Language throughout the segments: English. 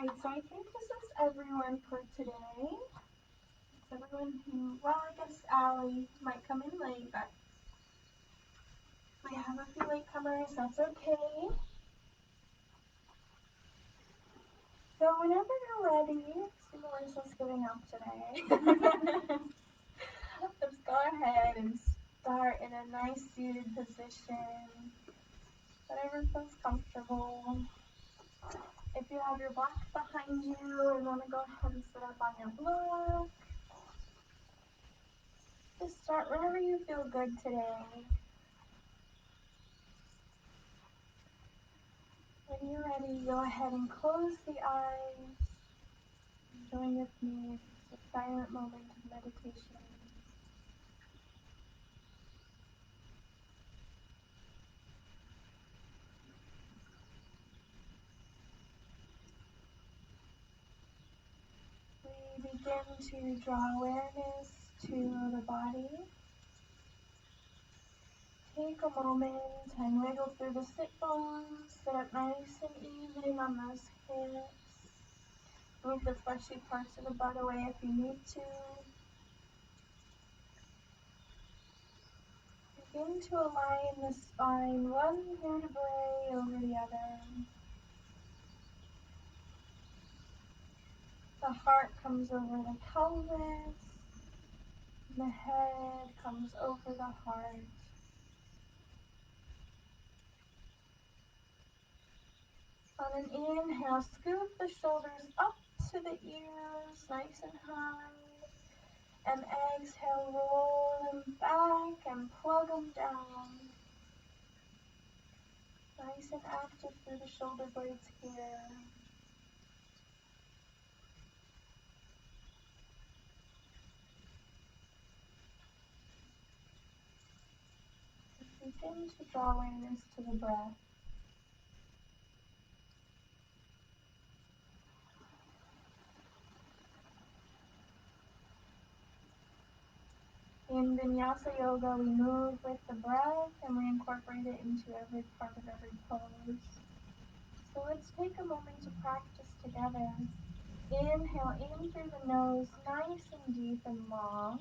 Alright, so I think this is everyone for today. It's everyone who, well, I guess Allie might come in late, but we have a few latecomers, that's okay. So whenever you're ready, see Melissa's giving up today. Just go ahead and start in a nice seated position, whatever feels comfortable. If you have your block behind you and want to go ahead and sit up on your block, just start whenever you feel good today. When you're ready, go ahead and close the eyes. Join with me. It's a silent moment of meditation. We begin to draw awareness to the body. Take a moment and wiggle through the sit bones. Sit up nice and even on those hips. Move the fleshy parts of the butt away if you need to. Begin to align the spine one vertebrae over the other. The heart comes over the pelvis. The head comes over the heart. On an inhale, scoop the shoulders up to the ears, nice and high. And exhale, roll them back and plug them down. Nice and active through the shoulder blades here. Begin to draw awareness to the breath. In Vinyasa Yoga, we move with the breath and we incorporate it into every part of every pose. So let's take a moment to practice together. Inhale in through the nose, nice and deep and long.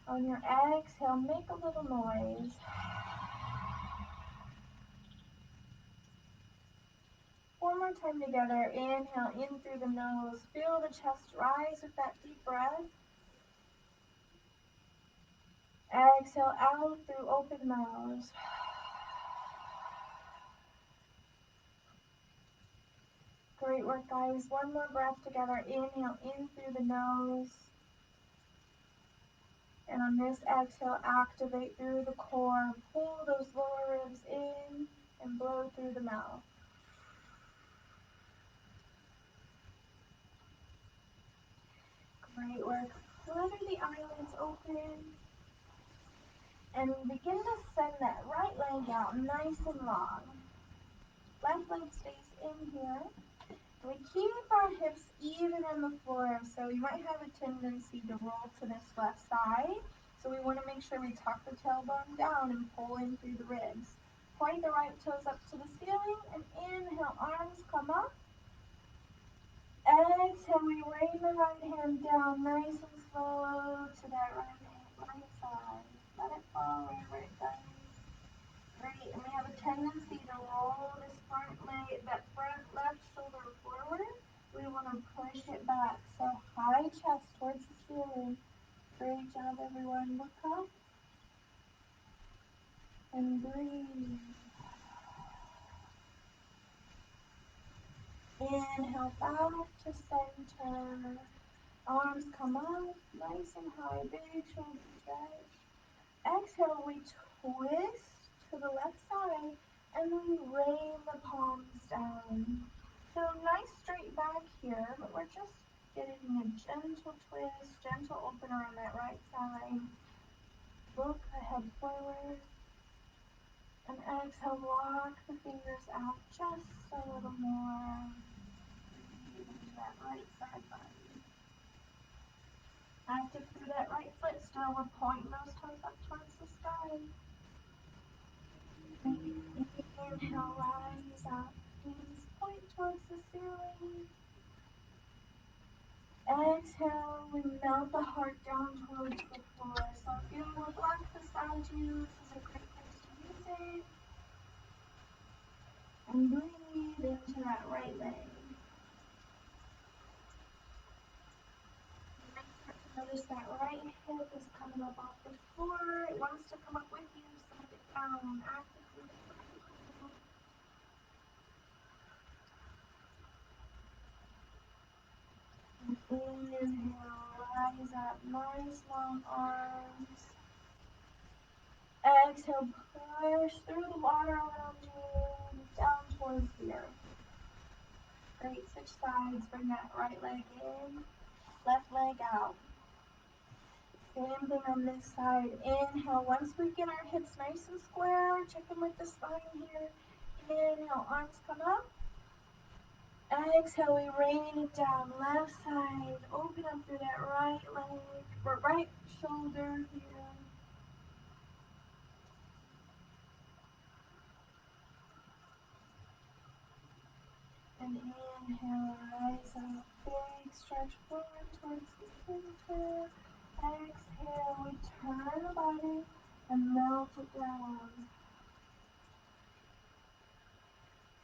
On your exhale, make a little noise. One more time together. Inhale in through the nose. Feel the chest rise with that deep breath. Exhale out through open mouth. Great work, guys. One more breath together. Inhale in through the nose. And on this exhale, activate through the core. Pull those lower ribs in and blow through the mouth. Great work. Flutter the eyelids open. And begin to send that right leg out nice and long. Left leg stays in here. We keep our hips even on the floor, so you might have a tendency to roll to this left side. So we want to make sure we tuck the tailbone down and pull in through the ribs. Point the right toes up to the ceiling and inhale, arms come up. Exhale, we rain the right hand down nice and slow to that right side. Let it fall wherever it goes. Great, and we have a tendency to roll this front leg, that front left shoulder forward. We want to push it back, so high chest towards the ceiling. Great job, everyone. Look up and breathe. Inhale back to center. Arms come up, nice and high, big shoulder stretch. Exhale, we twist to the left side and we rain the palms down. So nice straight back here, but we're just getting a gentle twist, gentle opener on that right side. Look the head forward. And exhale, walk the fingers out just a little more. Breathe into that right side body. Active through that right foot. Still, we're pointing those toes up towards the sky. Inhale, rise up. Knees point. Exhale, we melt the heart down towards the floor. So if you have a block beside you, this is a great place to use it. And breathe into that right leg. You might start to notice that right hip is coming up off the floor. It wants to come up with you, so let it down actively. Inhale, rise up, nice long arms. Exhale, push through the water around you, down towards the earth. Great, switch sides, bring that right leg in, left leg out. Same thing on this side. Inhale, once we get our hips nice and square, check in with the spine here. Inhale, arms come up. Exhale, we rain it down, left side, open up through that right leg, or right shoulder here. And inhale, rise up, big stretch forward towards the center. Exhale, we turn the body and melt it down.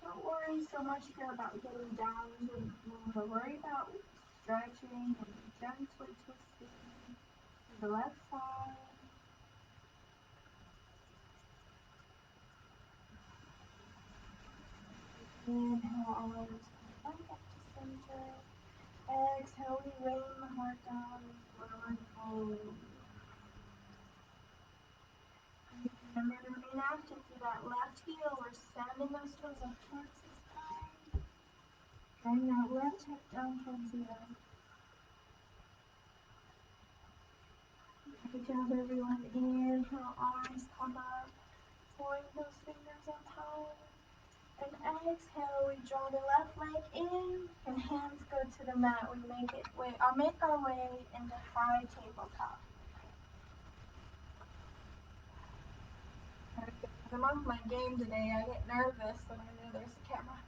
Don't worry so much here about getting down to the floor. Worry about stretching and gently twisting to the left side. Inhale, arms come back up to center. Exhale, we rain the heart down and forward fold. Remember to remain active through that left heel. We're sending those toes up towards the spine. Bring that left hip down towards the earth. Good job, everyone. Inhale, arms come up. Point those fingers up high. And exhale, we draw the left leg in and hands go to the mat. We make our way into high tabletop. I'm off my game today. I get nervous when I know there's a camera.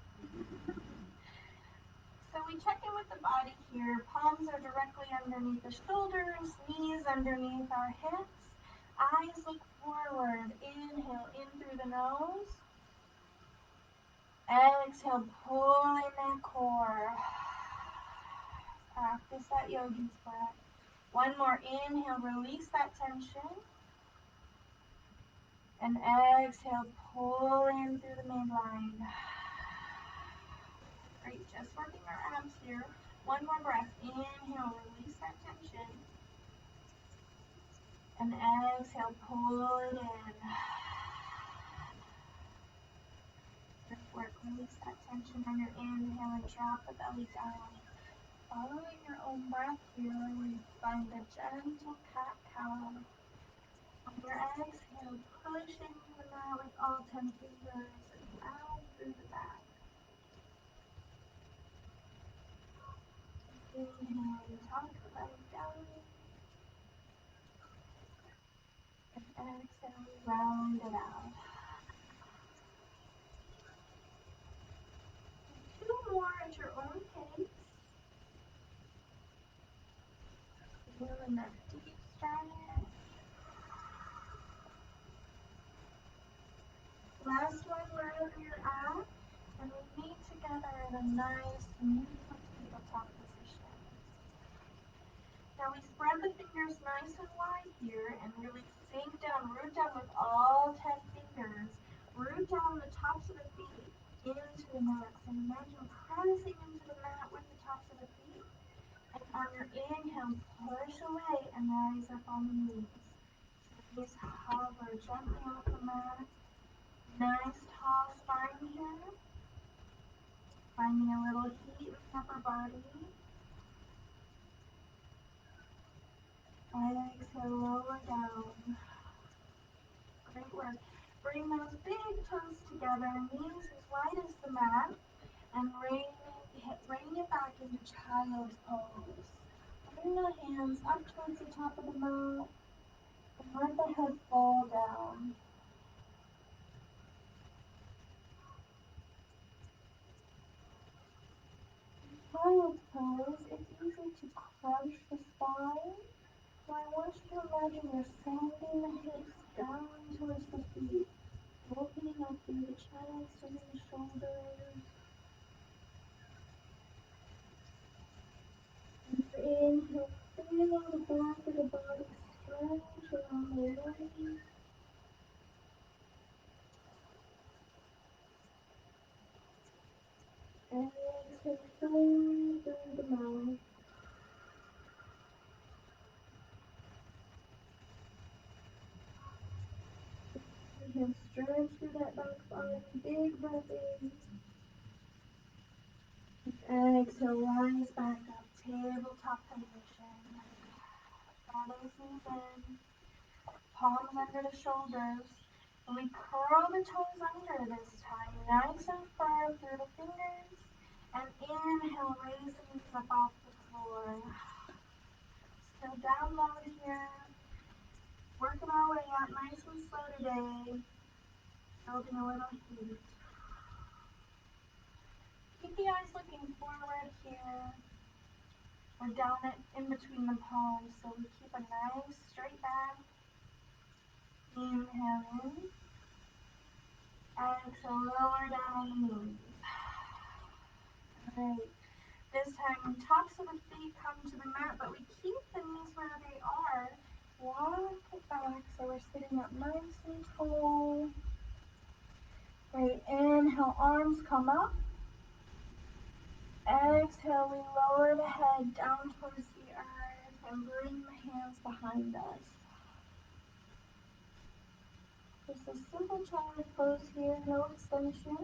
So we check in with the body here. Palms are directly underneath the shoulders, knees underneath our hips. Eyes look forward. Inhale in through the nose. Exhale, pull in that core. Practice that yogi's breath. One more inhale, release that tension. And exhale, pull in through the midline. Great, just working our abs here. One more breath. Inhale, release that tension. And exhale, pull it in. Good work. Release that tension on your inhale and drop the belly down. Following your own breath here, we find a gentle cat-cow. On your exhale, push into the mat with all 10 fingers and down through the back. Inhale, you tuck the belly down. And exhale, round it out. Two more at your own pace. Feeling that deep stretch. Last one wherever you're at, and we meet together in a nice, neutral tabletop position. Now we spread the fingers nice and wide here and really sink down, root down with all 10 fingers. Root down the tops of the feet into the mat. So imagine pressing into the mat with the tops of the feet. And on your inhale, push away and rise up on the knees. Knees hover gently off the mat. Nice tall spine here. Finding a little heat in the upper body. Exhale, lower down. Great work. Bring those big toes together, knees as wide as the mat, and rain it back into child's pose. Bring the hands up towards the top of the mat, and let the head fall down. child's pose, it's easy to crunch the spine. So I want you to imagine you're sending the hips down towards the feet, opening up through the chest and the shoulders. Inhale, feel the back of the body stretch around the legs. Exhale, fully through the mouth. Inhale, stretch through that back body. Big breath in. Exhale, rise back up. Tabletop position. Draw those knees in. Palms under the shoulders. And we curl the toes under this time. Nice and firm through the fingers. And inhale, raise the knees up off the floor. Still down low here. Working our way up nice and slow today. Building a little heat. Keep the eyes looking forward here. We're down it in between the palms, so we keep a nice straight back. Inhale in. Exhale, lower down on the knees. Alright. This time, tops of the feet come to the mat, but we keep the knees where they are. Walk it back so we're sitting up nice and tall. Great. Inhale, arms come up. Exhale, we lower the head down towards the earth and bring the hands behind us. Just a simple child pose here, no extension.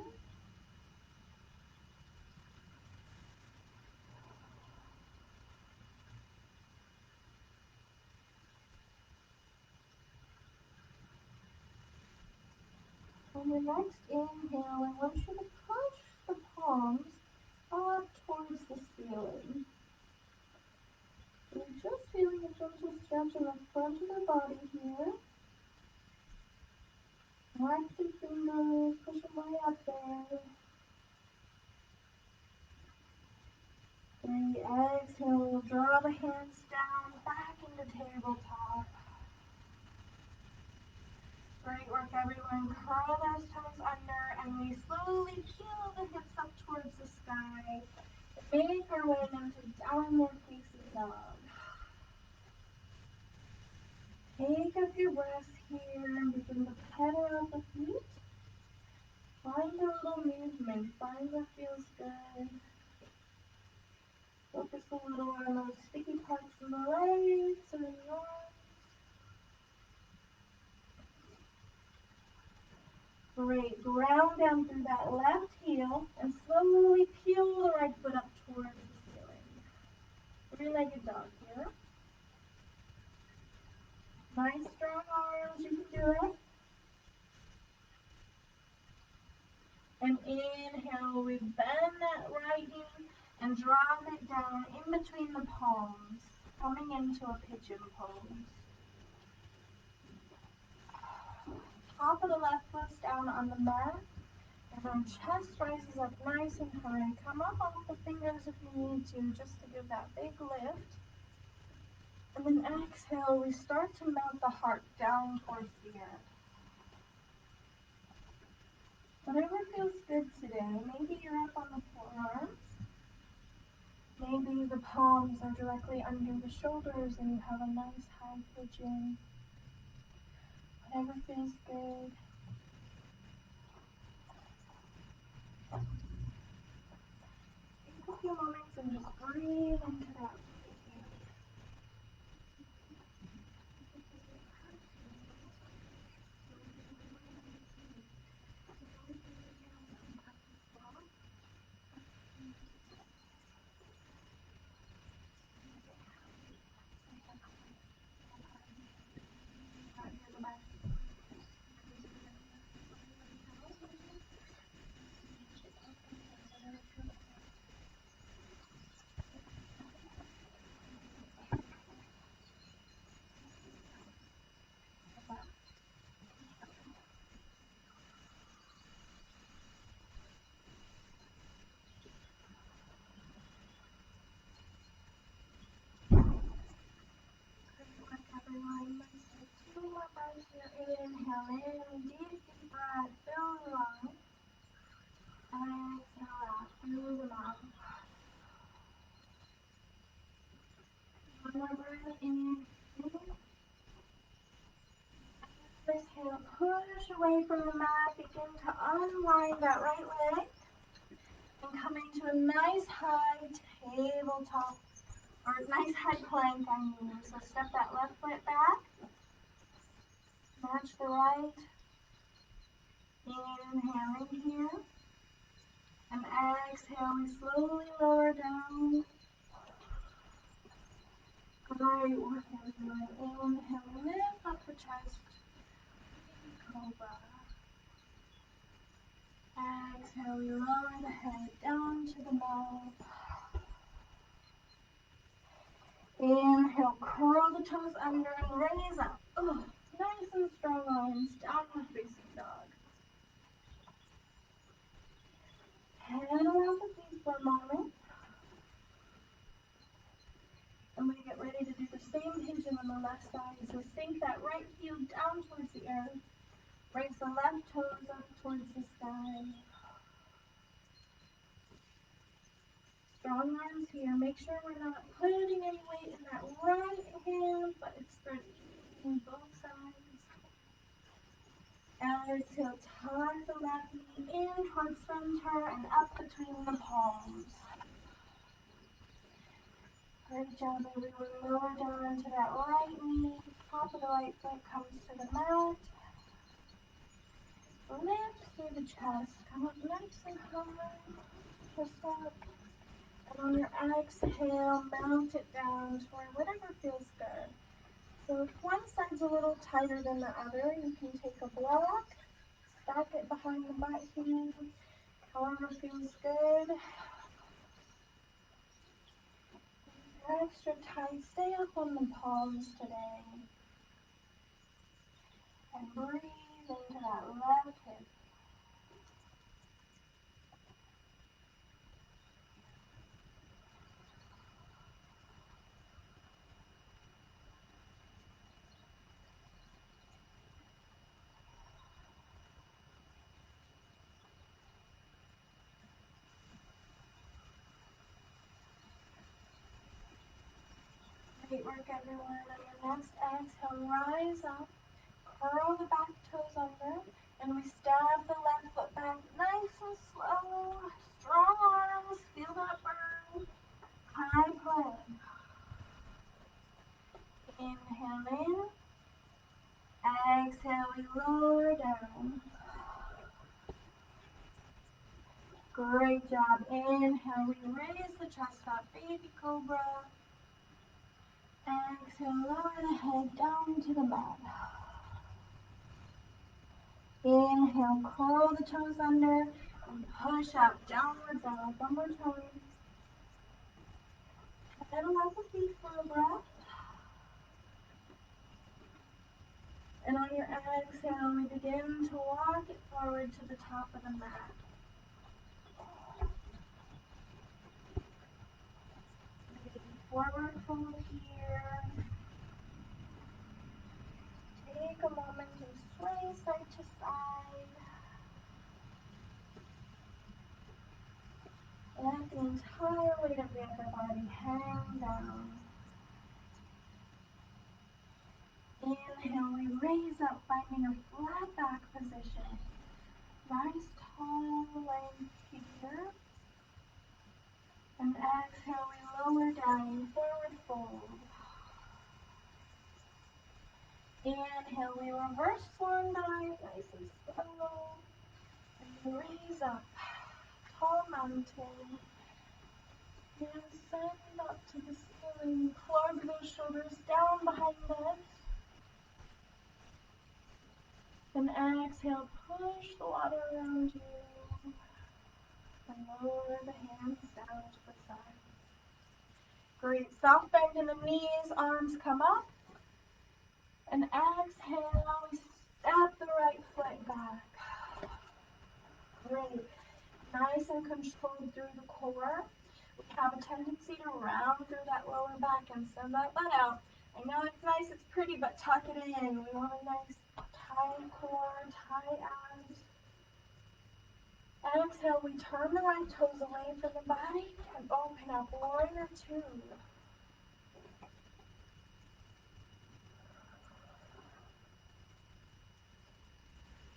On your next inhale, I want you to push the palms up towards the ceiling. We're just feeling a gentle stretch in the front of the body here. Mark the fingers, push them way up there. Great. Exhale, draw the hands down, back into tabletop. Great work, everyone. Curl those toes under, and we slowly peel the hips up towards the sky. Make our way into downward facing dog. Take up your breath here and begin to pedal out the feet. Find a little movement. Find what feels good. Focus a little on those sticky parts in the legs or the arms. Great. Ground down through that left heel and slowly peel the right foot up towards the ceiling. Three-legged dog here. Nice strong arms. You can do it. And inhale, we bend that right knee and drop it down in between the palms, coming into a pigeon pose. Top of the left foot's down on the mat, and then chest rises up nice and high. Come up off the fingers if you need to, just to give that big lift. And then exhale, we start to melt the heart down towards the earth. Whatever feels good today. Maybe you're up on the forearms. Maybe the palms are directly under the shoulders and you have a nice high pigeon. Whatever feels good. Take a few moments and just breathe into that. mat. One more breath in. Exhale, push away from the mat. Begin to unwind that right leg. And come into a nice high tabletop, or nice high plank, I mean. So step that left foot back. Match the right. Inhaling here. And exhale, we slowly lower down. Great work, everyone. Inhale, lift up the chest. Cobra. Exhale, we lower the head down to the mat. Inhale, curl the toes under and raise up. Oh, nice and strong arms, downward facing dog. Head around the feet for a moment. And we get ready to do the same pigeon on the left side. So sink that right heel down towards the earth. Raise the left toes up towards the sky. Strong arms here. Make sure we're not putting any weight in that right hand, but it's spreading on both sides. Exhale, tuck the left knee in towards center and up between the palms. Great job, everyone. Lower down into that right knee. Top of the right foot comes to the mat. Lift through the chest. Come up nice and high. Chest up. And on your exhale, mount it down toward whatever feels good. So if one side's a little tighter than the other, you can take a block, stack it behind the butt here, however feels good. Extra tight. Stay up on the palms today. And breathe into that left hip. Great work, everyone. On your next exhale, rise up. Curl the back toes under. And we stab the left foot back nice and slow. Strong arms. Feel that burn. High plank. Inhale in. Exhale, we lower down. Great job. Inhale, we raise the chest up, baby cobra. Exhale, lower the head down to the mat. Inhale, curl the toes under and push up, downward dog. One more time. Pedal out the feet for a breath. And on your exhale, we begin to walk it forward to the top of the mat. Forward fold here. Take a moment and sway side to side. Let the entire weight of the upper body hang down. Inhale, we raise up, finding a flat back position. Nice tall length here. And exhale, we lower down, forward fold. Inhale, we reverse swan dive, nice and slow. And raise up, tall mountain. And send up to the ceiling. Plug those shoulders down behind the head. And exhale, push the water around you. And lower the hands down to the side. Great. Soft bend in the knees, arms come up. And exhale, we step the right foot back. Great. Nice and controlled through the core. We have a tendency to round through that lower back and send that butt out. I know it's nice, it's pretty, but tuck it in. We want a nice tight core, tight abs. Exhale, we turn the right toes away from the body and open up, warrior two.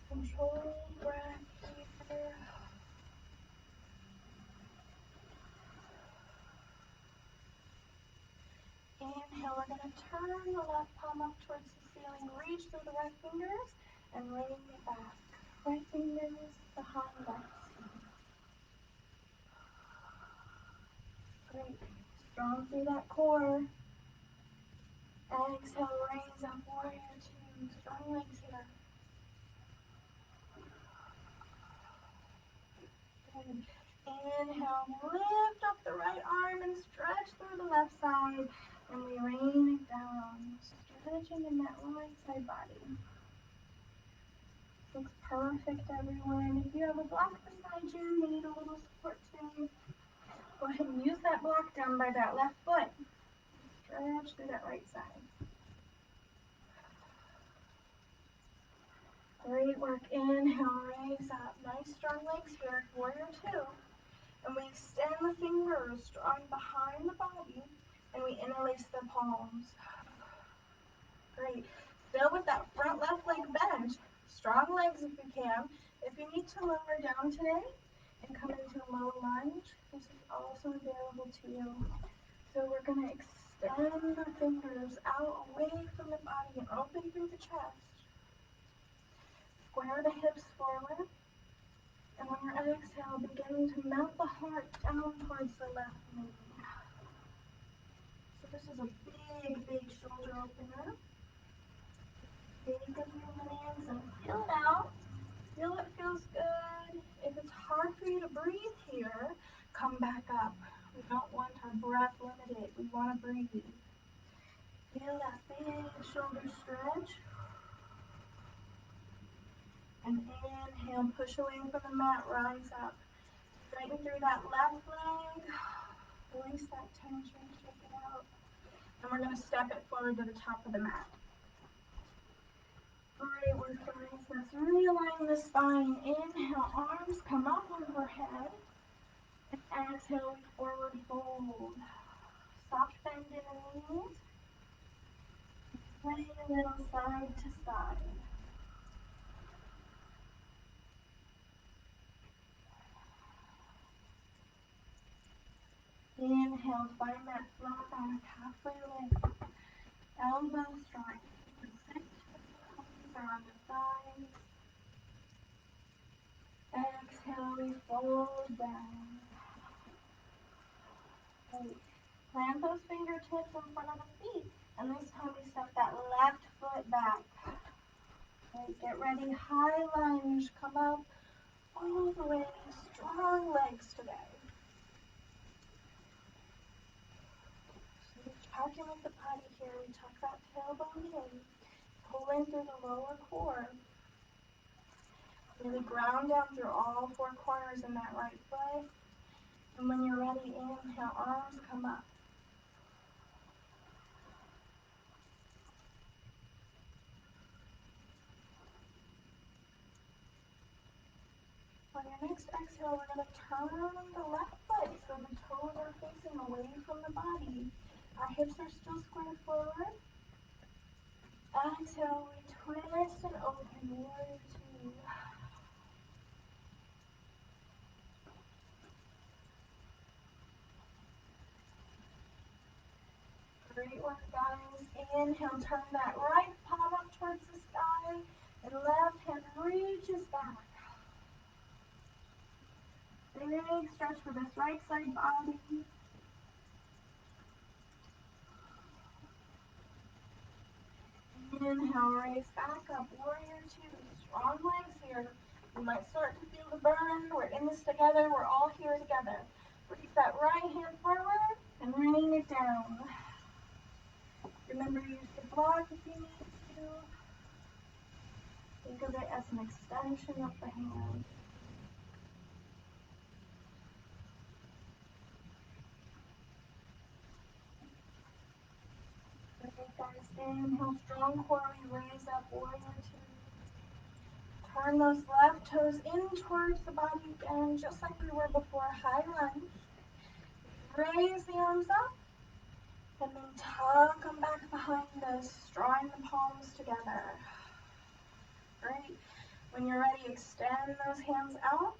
Controlled breath here. Inhale, we're going to turn the left palm up towards the ceiling, reach through the right fingers, and lean it back. Right fingers behind left. Great. Strong through that core. Exhale, raise up, warrior two. Strong legs here. Good. Inhale, lift up the right arm and stretch through the left side. And we rain it down. Stretching in that right side body. Looks perfect, everyone. If you have a block beside you, you need a little support today, go ahead and use that block down by that left foot. Stretch through that right side. Great work. Inhale, raise up. Nice strong legs here. Warrior two. And we extend the fingers strong behind the body, and we interlace the palms. Great. Still with that front left leg bend. Strong legs if you can. If you need to lower down today and come into a low lunge, this is also available to you. So we're going to extend the fingers out away from the body and open through the chest. Square the hips forward. And on your exhale, begin to melt the heart down towards the left knee. So this is a big, big shoulder opener. Take a few minutes and feel it out. Feel it feels good. If it's hard for you to breathe here, come back up. We don't want our breath limited. We want to breathe. Feel that big shoulder stretch. And inhale, push away from the mat, rise up. Straighten through that left leg. Release that tension, shake it out. And we're going to step it forward to the top of the mat. Great work, guys. Let's realign the spine. Inhale, arms come up overhead. And exhale, we forward fold. Soft bend in the knees. Sway a little side to side. Inhale, find that flat back, halfway lift. Elbows straight. Hands are on the thighs. Exhale, we fold down. Great. Plant those fingertips in front of the feet. And this time we step that left foot back. Great. Get ready. High lunge. Come up all the way. Strong legs today. So calculate the body here. We tuck that tailbone in. Pull in through the lower core. Really ground down through all four corners in that right foot. And when you're ready, inhale, arms come up. On your next exhale, we're going to turn the left foot so the toes are facing away from the body. Our hips are still squared forward. Exhale, we twist and open, warrior two. Great work, guys. Inhale, turn that right palm up towards the sky, and left hand reaches back. Big stretch for this right side body. Inhale, raise back up, warrior two. Strong legs here. You might start to feel the burn. We're in this together. We're all here together. Reach that right hand forward and rain it down. Remember, use the block if you need to. Think of it as an extension of the hand. Okay, guys, inhale, strong core. We raise up, warrior two. Turn those left toes in towards the body again, just like we were before. High lunge. Raise the arms up and then tuck them back behind us, drawing the palms together. Great. When you're ready, extend those hands out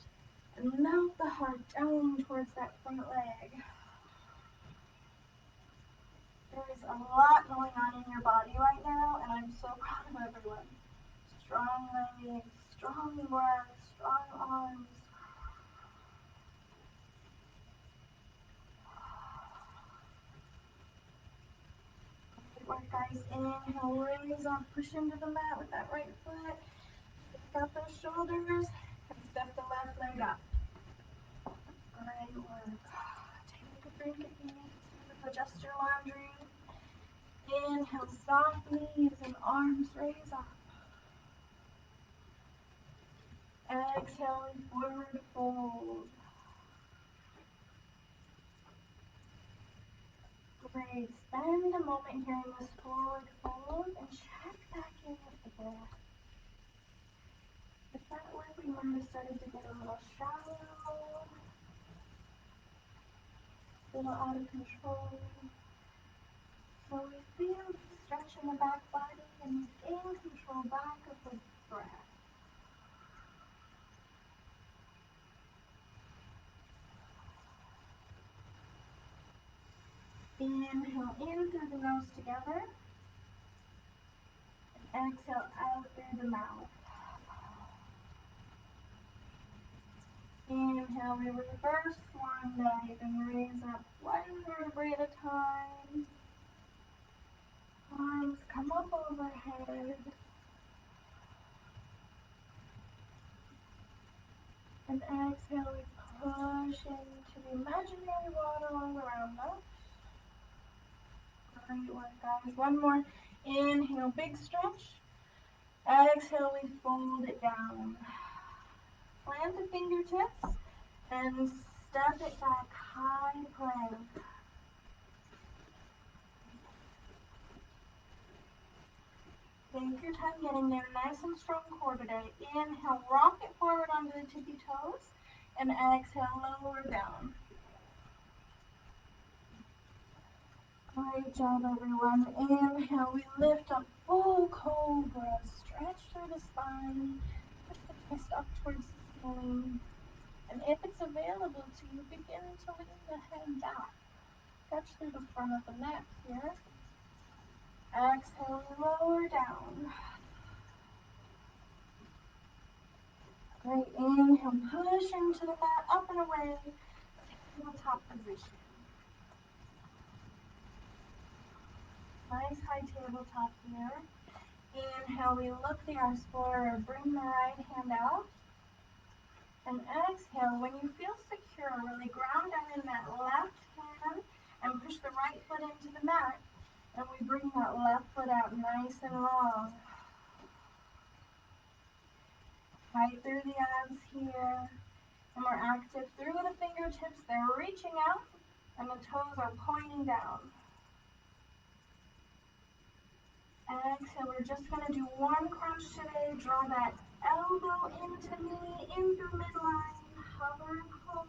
and melt the heart down towards that front leg. There is a lot going on in your body right now, and I'm so proud of everyone. Strong legs, strong breath, strong arms. Good work, guys. Inhale, raise up, push into the mat with that right foot. Pick up those shoulders and step the left leg up. Great work. Take a drink if you need to. Adjust your laundry. Inhale, soft knees and arms raise up. Exhaling, forward fold. Great. Spend a moment here in this forward fold and check back in with the breath. If that way we might have started to get a little shallow, a little out of control. So we feel the stretch in the back body and we gain control back of the breath. Inhale in through the nose together. And exhale out through the mouth. Inhale, we reverse swan dive and raise up one vertebrae at a time. Arms come up overhead. And exhale, we push into the imaginary water all around us. Great work, guys. One more. Inhale, big stretch. Exhale, we fold it down. Plant the fingertips and step it back, high plank. Take your time getting there, nice and strong core today. Inhale, rock it forward onto the tippy toes, and exhale, lower down. Great job, everyone. Inhale, we lift up, full cobra, stretch through the spine, push the chest up towards the ceiling. And if it's available to you, begin to lean the head back. Stretch through the front of the neck here. Exhale, lower down. Great. Inhale, push into the mat, up and away. Tabletop position. Nice high tabletop here. Inhale, we look the arms forward. Bring the right hand out. And exhale, when you feel secure, really ground down in that left hand and push the right foot into the mat. And we bring that left foot out nice and long. Tight through the abs here. And we're active through the fingertips. They're reaching out and the toes are pointing down. Exhale, we're just going to do one crunch today. Draw that elbow into knee, in through midline. Hover and hold.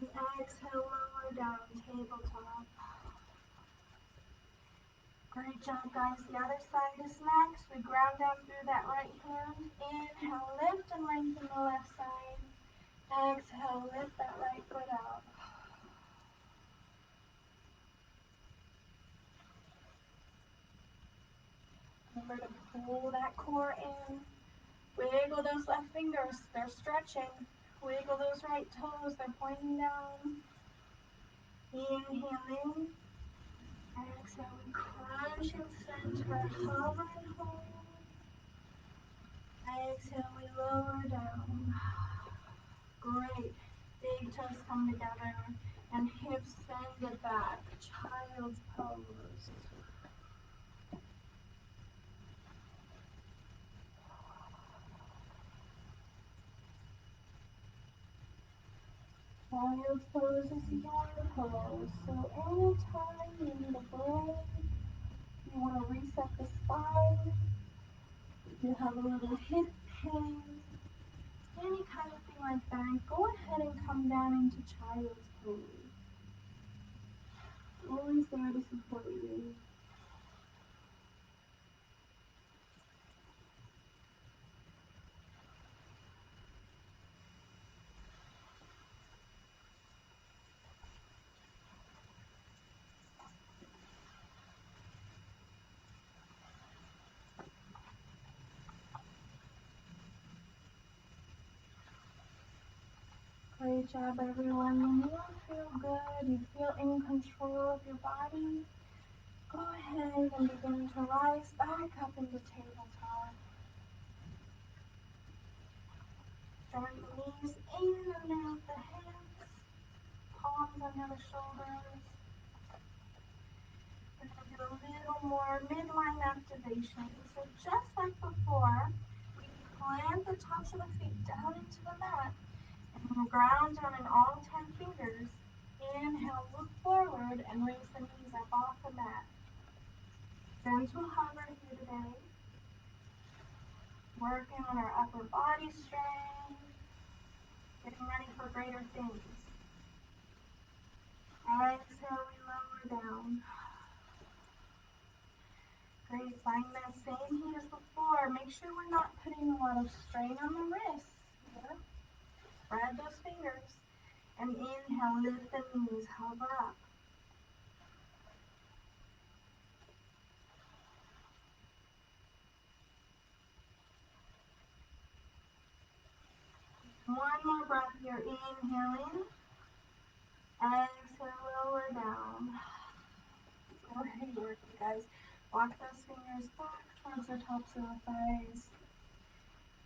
And exhale, lower down, tabletop. Great job, guys. The other side is next. We ground down through that right hand. Inhale, lift and lengthen the left side. Exhale, lift that right foot out. Remember to pull that core in. Wiggle those left fingers. They're stretching. Wiggle those right toes. They're pointing down. Inhale in. Exhale, we crunch and center. Hover and hold. Exhale, we lower down. Great. Big toes come together and hips bend it back. Child's pose. Child's pose is your pose. So anytime you need a break, you want to reset the spine, You have a little hip pain, any kind of thing like that, go ahead and come down into child's pose. Always there to support you. Great job, everyone. When you feel good, you feel in control of your body, go ahead and begin to rise back up into tabletop. Drawing the knees in underneath the hips, palms under the shoulders. We're going to do a little more midline activation. So just like before, we plant the tops of the feet down into the mat and ground down in all 10 fingers. Inhale, look forward and raise the knees up off the mat. Gentle hover here today. Working on our upper body strength. Getting ready for greater things. Exhale, we lower down. Great, find that same heat as before. Make sure we're not putting a lot of strain on the wrists here. Spread those fingers. And inhale, lift the knees, hover up. One more breath here, inhaling. Exhale, lower down. Go ahead and work, you guys. Walk those fingers back towards the tops of the thighs.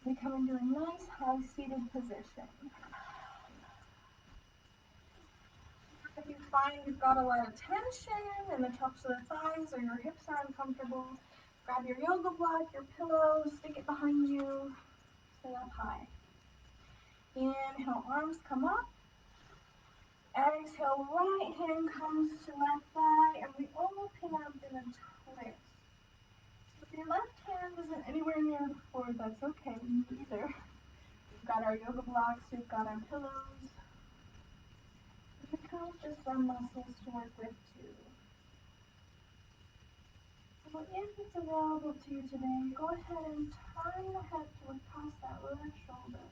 We come into a nice high seated position. If you find you've got a lot of tension in the tops of the thighs or your hips are uncomfortable, grab your yoga block, your pillow, stick it behind you, sit up high. Inhale, arms come up. Exhale, right hand comes to left thigh, and we open up in a twist. If your left hand isn't anywhere near the floor, that's okay, me either. We've got our yoga blocks, we've got our pillows. We kind of just run muscles to work with too. So if it's available to you today, go ahead and turn the head to look past that left shoulder.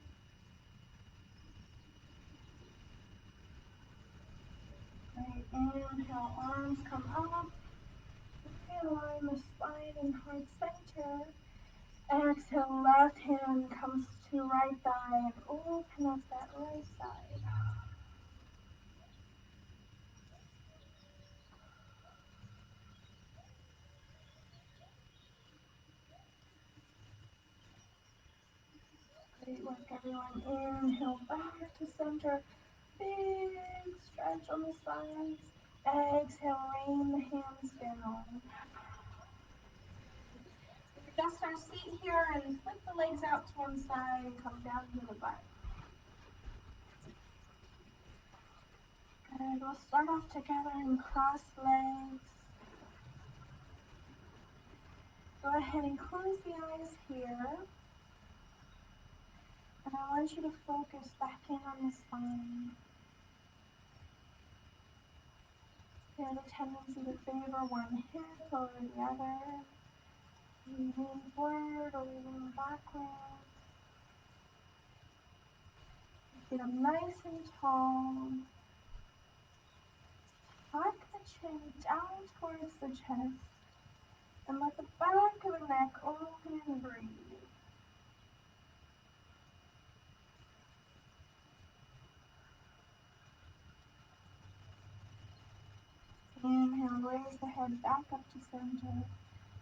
Great, inhale, arms come up. Align the spine and heart center. Exhale, left hand comes to right thigh and open up that right side. Great work, everyone. Inhale back to center. Big stretch on the sides. Exhale, rain the hands down. Adjust our seat here and flip the legs out to one side and come down to the butt. Good. We'll start off together and cross legs. Go ahead and close the eyes here. And I want you to focus back in on the spine. Feel the tendency to favor one hip over the other. Leaning forward or leaning backwards. Get up nice and tall. Tuck the chin down towards the chest. And let the back of the neck open and breathe. Inhale, raise the head back up to center.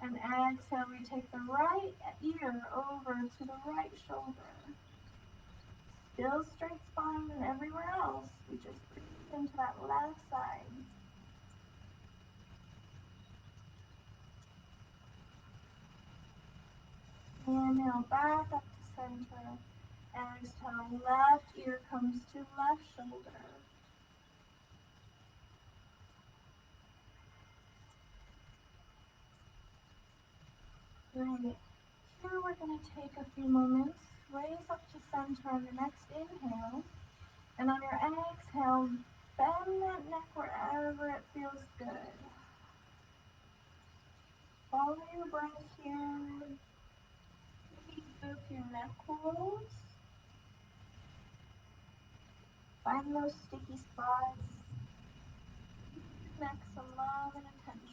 And exhale, we take the right ear over to the right shoulder. Still straight spine and everywhere else. We just breathe into that left side. Inhale, back up to center. Exhale, left ear comes to left shoulder. Great. Here we're going to take a few moments, raise up to center on the next inhale, and on your exhale, bend that neck wherever it feels good. Follow your breath here. Maybe both your neck rolls. Find those sticky spots. Neck some love and attention.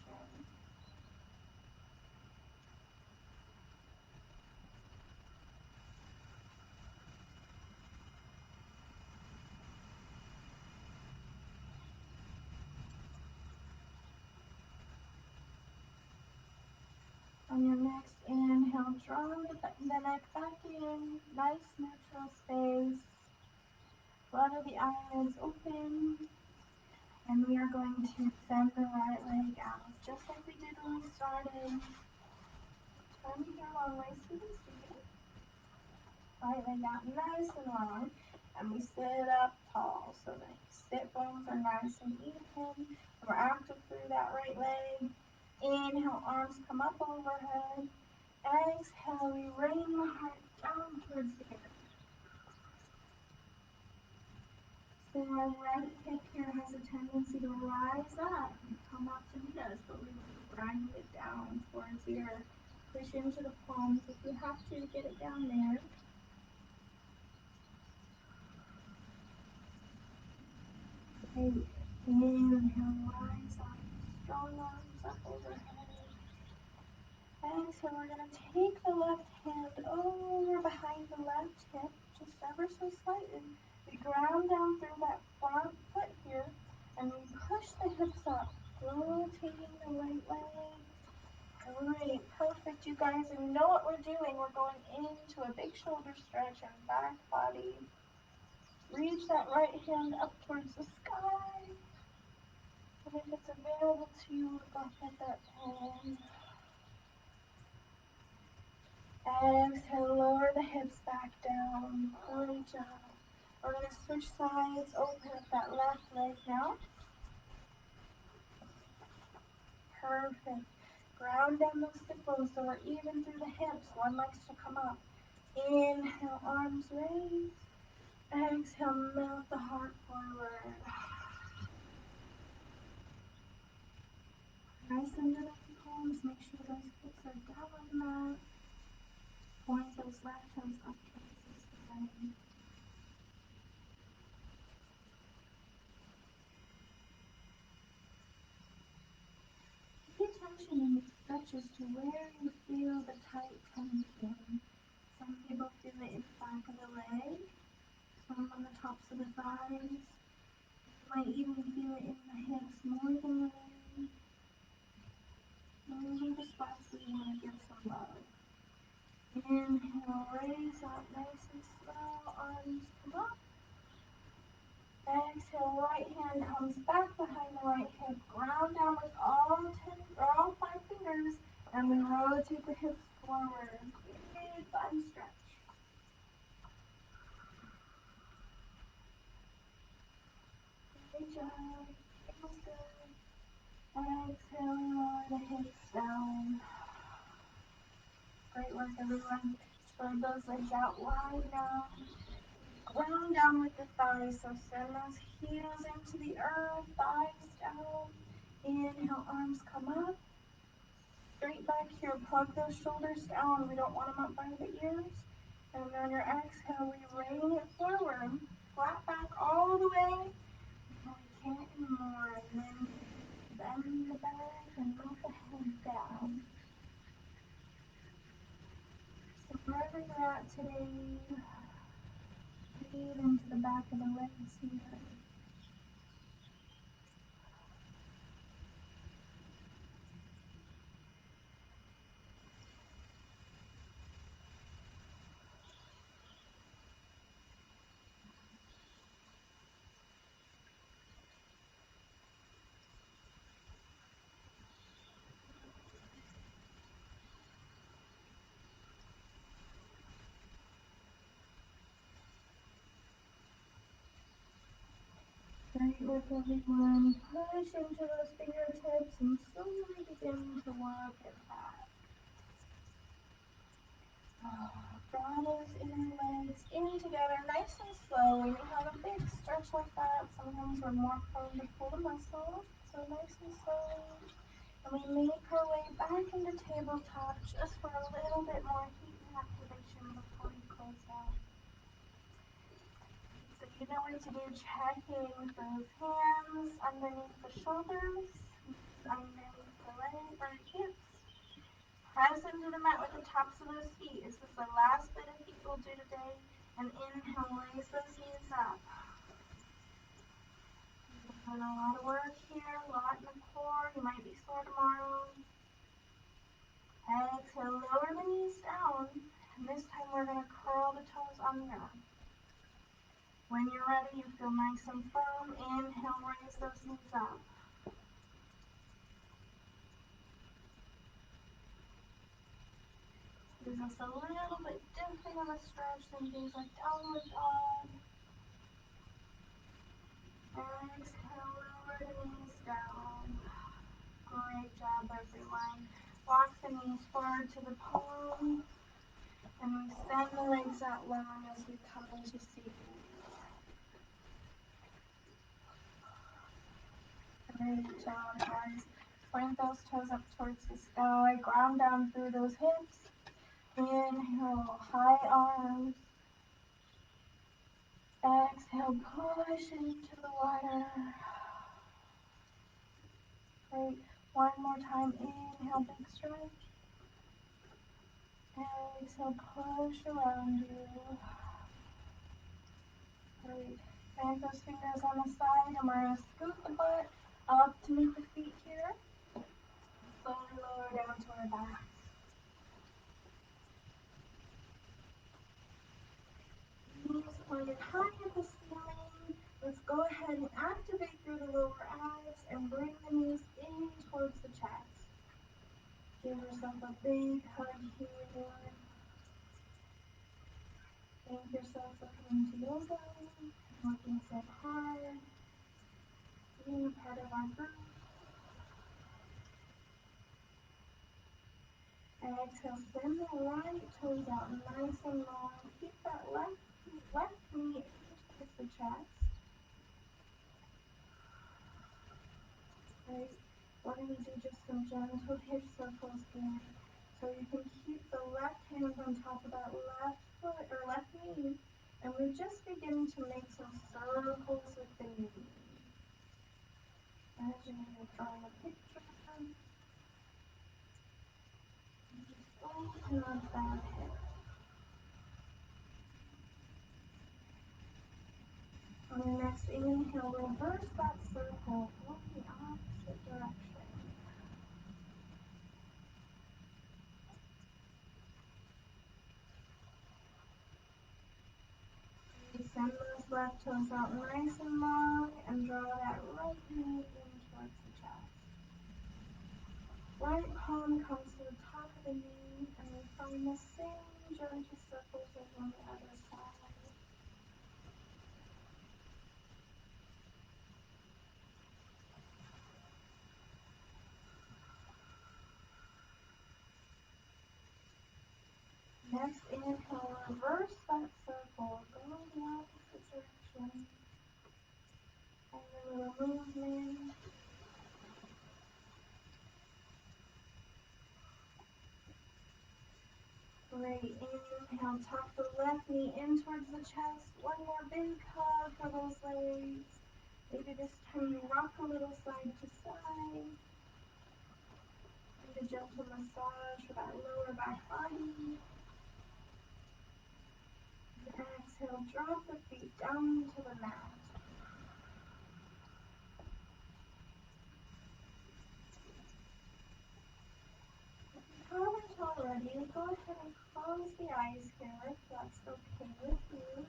On your next inhale, draw the neck back in, nice neutral space. Flutter the eyelids open, and we are going to send the right leg out, just like we did when we started. Turn your long waist to the seat. Right leg out nice and long, and we sit up tall, so the sit bones are nice and even. We're active through that right leg. Inhale, arms come up overhead. Exhale, we rain the heart down towards the earth. So our right hip here has a tendency to rise up and come up to meet us, but we grind it down towards the earth. Push into the palms if you have to get it down there. Great. Inhale, rise up. Strong arms up overhead. Exhale, we're going to take the left hand over behind the left hip, just ever so slightly. We ground down through that front foot here, and we push the hips up, rotating the right leg. Great, perfect, you guys. And you know what we're doing? We're going into a big shoulder stretch and back body. Reach that right hand up towards the sky. And if it's available to you, look up at that palm. Exhale, lower the hips back down. Great job. We're going to switch sides, open up that left leg now. Perfect. Ground down those hip bones so we're even through the hips. One likes to come up. Inhale, arms raised. Exhale, melt the heart forward. Nice under those palms. Make sure those hips are down on the mat. Point those left toes up towards the sky. Pay attention in the stretches to where you feel the tight tension. Some people feel it in the back of the leg, some on the tops of the thighs. You might even feel it in the hips more than the leg. Those are the spots that you want to give some love. Inhale, raise up nice and slow, arms come up. Exhale, right hand comes back behind the right hip. Ground down with all 5 fingers, and we rotate the hips forward. Big fun stretch. Great job. Feels good. Exhale, lower the hips down. Great work, everyone. Spread those legs out wide now. Ground down with the thighs, so send those heels into the earth, thighs down. Inhale, arms come up. Straight back here, plug those shoulders down. We don't want them up by the ears. And on your exhale, we rain it forward. Flat back all the way until we can't anymore. And then bend the back and melt the head down. So wherever you're at today, breathe into the back of the legs here. Great work, everyone. Push into those fingertips and slowly begin to walk it back. Draw those inner legs in together nice and slow. When you have a big stretch like that, sometimes we're more prone to pull the muscle. So nice and slowly. And we make our way back into tabletop just for a little bit more heat and activation before we close out. So you know what to do. Check in with those hands underneath the shoulders, underneath the leg or hips. Press into the mat with the tops of those feet. This is the last bit of heat we'll do today. And inhale, raise those knees up. We've done a lot of work here, a lot in the core. You might be sore tomorrow. Exhale, lower the knees down. And this time we're going to curl the toes under. When you're ready, you feel nice and firm. Inhale, raise those knees up. Gives us a little bit different of a stretch than things like downward dog. Exhale, lower the knees down. Great job, everyone. Walk the knees forward to the palms. And we send the legs out long as we come into seated. Great job, guys. Point those toes up towards the sky. Ground down through those hips. Inhale, high arms. Exhale, push into the water. Great. One more time. Inhale, big stretch. Exhale, push around you. Great. Plant those fingers on the side, and we're going to scoot the butt up to meet the feet here. Slowly lower down to our backs. Knees pointed high at the ceiling. Let's go ahead and activate through the lower abs and bring the knees in towards the chest. Give yourself a big hug here. Thank yourself for coming to yoga, working so hard, being a part of our group. Exhale, send the right toes out nice and long. Keep that left knee towards the chest. Right. We're going to do just some gentle hip circles here. So you can keep the left hand on top of that left foot or left knee. And we're just beginning to make some circles with the knee. Imagine you're drawing a picture. Just open up that hip. On the next inhale, reverse that circle, go in the opposite direction. Send those left toes out nice and long and draw that right knee in towards the chest. Right palm comes to the top of the knee, and we find the same gentle circles as on the other side. Next inhale, reverse that circle, go in the opposite direction. And a little movement. Great. Inhale, tuck the left knee in towards the chest. One more big hug for those legs. Maybe this time you rock a little side to side. And a gentle massage for that lower back body. And exhale, drop the feet down to the mat. If you haven't already, go ahead and close the eyes here if that's okay with you.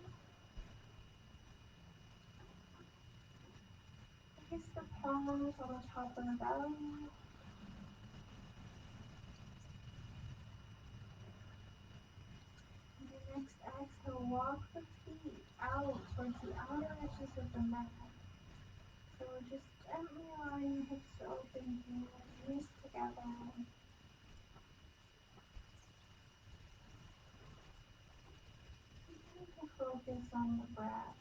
Place the palms on the top of the belly. Next exhale, walk the feet out towards the outer edges of the mat. So we're just gently allowing your hips to open here, knees together. focus on the breath.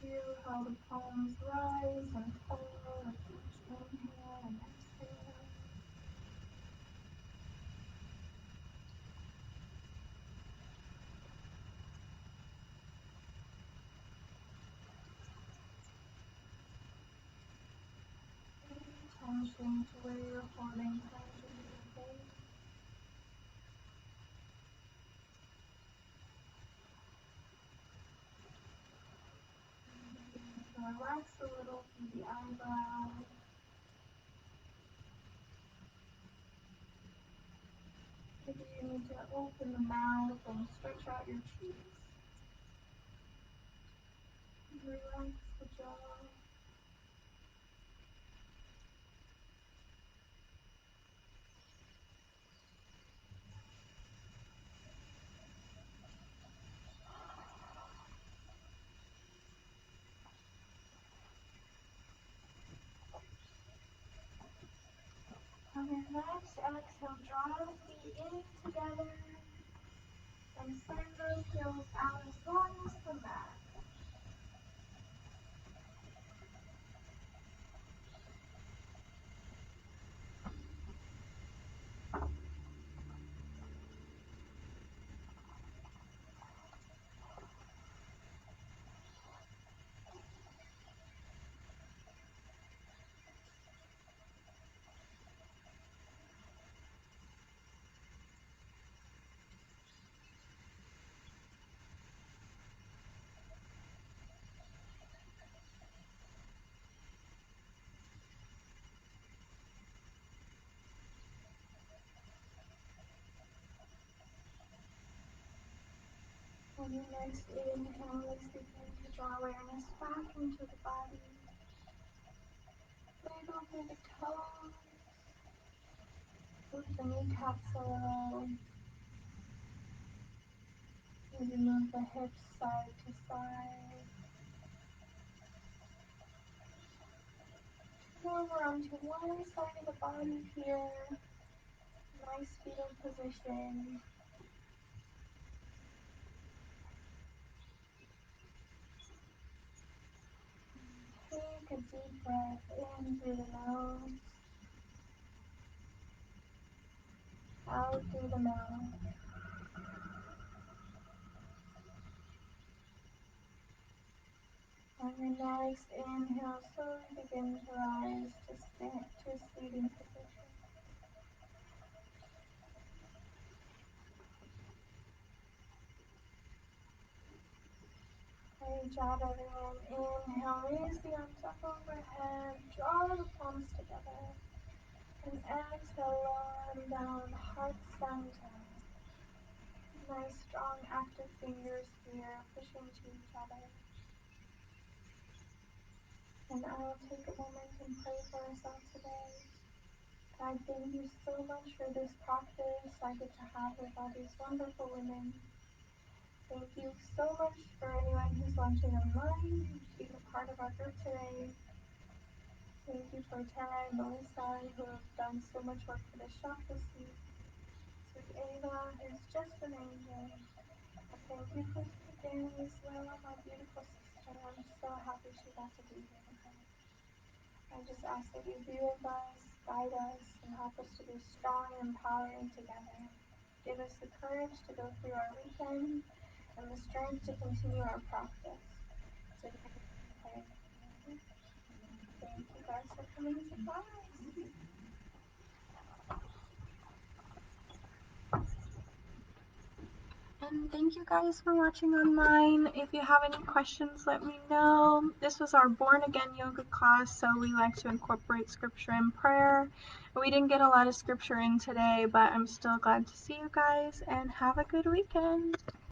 Feel how the palms rise and fall with each inhale and exhale. Pay attention to where you're holding tension in your face. Relax a little through the eyebrows. Maybe you need to open the mouth and stretch out your cheeks. Relax the jaw. On your next exhale, draw the feet in together and send those heels out as long as the mat. On your next inhale, let's begin to draw awareness back into the body. Wiggle through the toes. Move the kneecaps a little. Maybe move the hips side to side. Turn over onto one side of the body here. Nice fetal position. Take a deep breath in through the nose, out through the mouth. On your next inhale, slowly begin to rise to a seating position. Great job, everyone. Inhale, raise the arms up overhead, draw the palms together, and exhale, lower them down, heart center. Nice, strong, active fingers here, pushing to each other. And I will take a moment and pray for ourselves today. God, thank you so much for this practice I get to have with all these wonderful women. Thank you so much for anyone who's watching online, being a part of our group today. Thank you for Tara and Melissa, who have done so much work for this shop this week. Sweet Ava, who's just an angel. And thank you for Danny as well, my beautiful sister. I'm so happy she got to be here with us. I just ask that you be with us, guide us, and help us to be strong and empowering together. Give us the courage to go through our weekend and the strength to continue our practice. So you can pray. Thank you guys for coming to class. And thank you guys for watching online. If you have any questions, let me know. This was our Born Again yoga class, so we like to incorporate scripture and prayer. We didn't get a lot of scripture in today, but I'm still glad to see you guys, and have a good weekend.